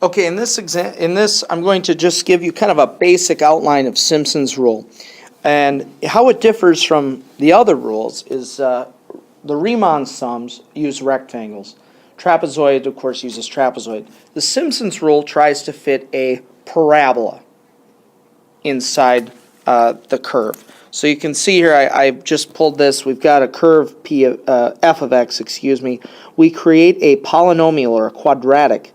Okay, in this, I'm going to just give you kind of a basic outline of Simpson's rule. And how it differs from the other rules is the Riemann sums use rectangles. Trapezoid, of course, uses trapezoid. The Simpson's rule tries to fit a parabola inside the curve. So you can see here, I just pulled this. We've got a curve f of x, excuse me. We create a polynomial or a quadratic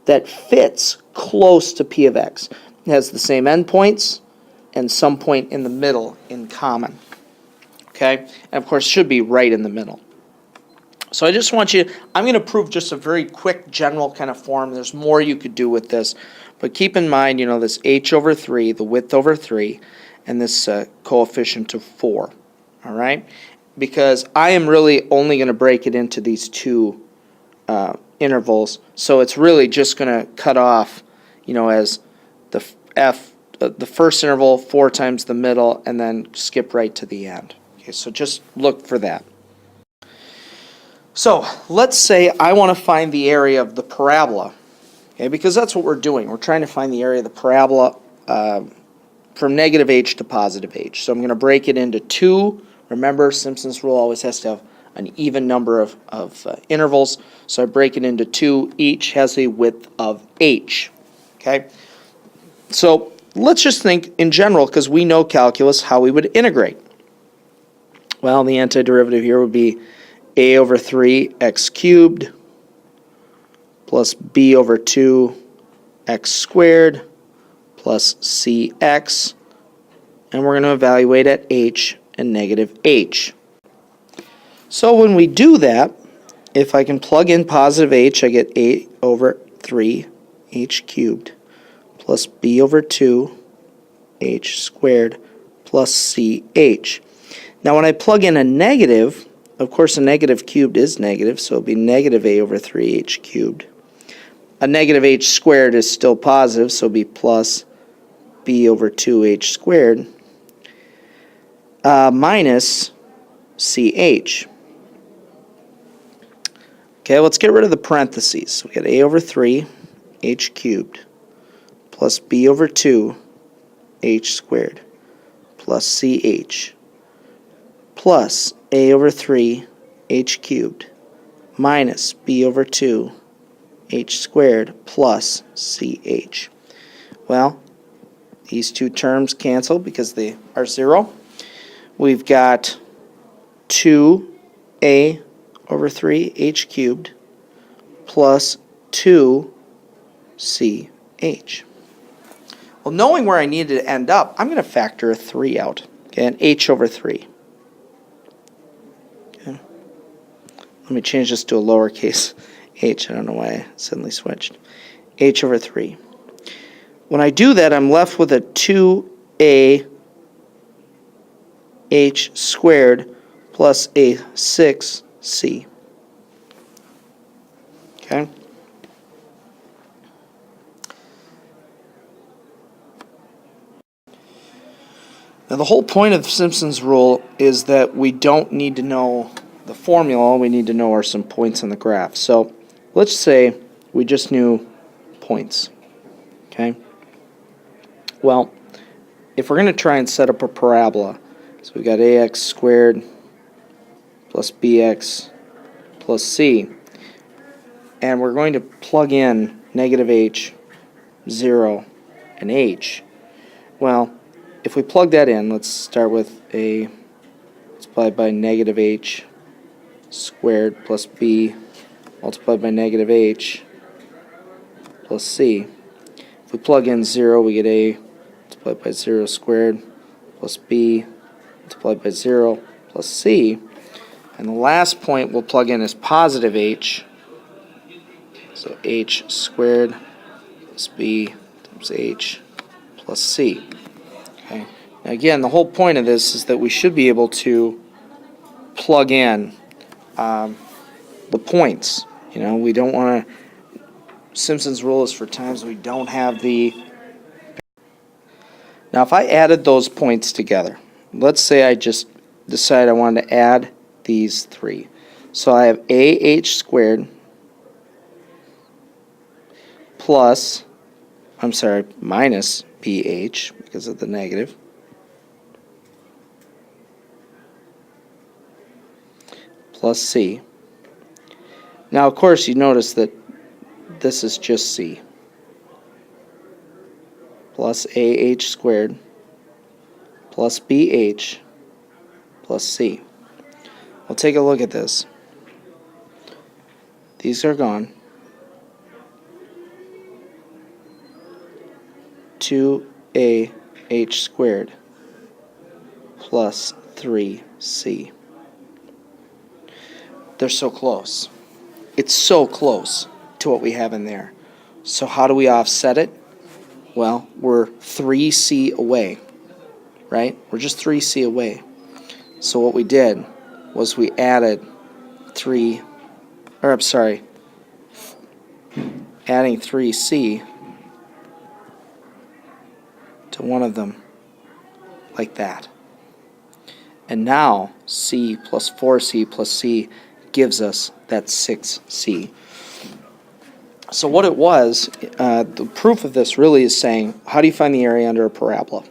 that fits close to p of x. It has the same endpoints and some point in the middle in common. Okay? And of course, should be right in the middle. So I just want you, I'm going to prove just a very quick general kind of form. There's more you could do with this. But keep in mind, this h over 3, the width over 3, and this coefficient of 4. All right? Because I am really only going to break it into these two intervals. So it's really just going to cut off, as the the first interval, 4 times the middle, and then skip right to the end. Okay, so just look for that. So let's say I want to find the area of the parabola, okay, because that's what we're doing. We're trying to find the area of the parabola from negative h to positive h. So I'm going to break it into two. Remember, Simpson's rule always has to have an even number of intervals. So I break it into two. Each has a width of h. Okay. So let's just think in general, because we know calculus, how we would integrate. Well, the antiderivative here would be a over 3 x cubed plus b over 2 x squared plus cx, and we're going to evaluate at h and negative h. So when we do that, if I can plug in positive h, I get a over 3 h cubed plus b over 2 h squared plus ch. Now when I plug in a negative, of course a negative cubed is negative, so it'll be negative a over 3h cubed. A negative h squared is still positive, so it'll be plus b over 2h squared minus ch. Okay, let's get rid of the parentheses. So we get a over 3 h cubed plus b over 2 h squared plus ch plus a over 3 h cubed minus b over 2 h squared plus ch. Well, these two terms cancel because they are 0. We've got 2a over 3 h cubed plus 2 ch. Well, knowing where I needed to end up, I'm going to factor a 3 out. Okay, and h over 3. Okay. Let me change this to a lowercase h. I don't know why I suddenly switched. H over 3. When I do that, I'm left with a 2a h squared plus a 6c. Okay? Now the whole point of Simpson's rule is that we don't need to know the formula. All we need to know are some points on the graph. So let's say we just knew points. Okay? Well, if we're going to try and set up a parabola, so we've got ax squared plus bx plus c, and we're going to plug in negative h, 0, and h. Well, if we plug that in, let's start with a multiplied by negative h squared plus b multiplied by negative h plus c. If we plug in 0, we get a multiplied by 0 squared plus b multiplied by 0 plus c. And the last point we'll plug in is positive h. So h squared plus b times h plus c. Okay. Now again, the whole point of this is that we should be able to plug in the points. We don't want to. Simpson's rule is for times we don't have the. Now, if I added those points together, let's say I just decide I wanted to add these three. So I have ah squared plus, minus BH because of the negative, plus C. Now, of course, you notice that this is just C, plus AH squared, plus BH, plus C. Well, take a look at this. These are gone. 2AH squared plus 3C. They're so close. It's so close to what we have in there. So how do we offset it? Well, we're 3C away, right? We're just 3C away. So what we did was we added adding 3C to one of them like that. And now C plus 4C plus C gives us that 6C. So what it was, the proof of this really is saying, how do you find the area under a parabola?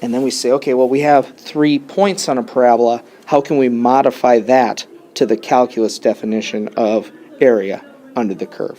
And then we say, okay, well, we have 3 points on a parabola. How can we modify that to the calculus definition of area under the curve?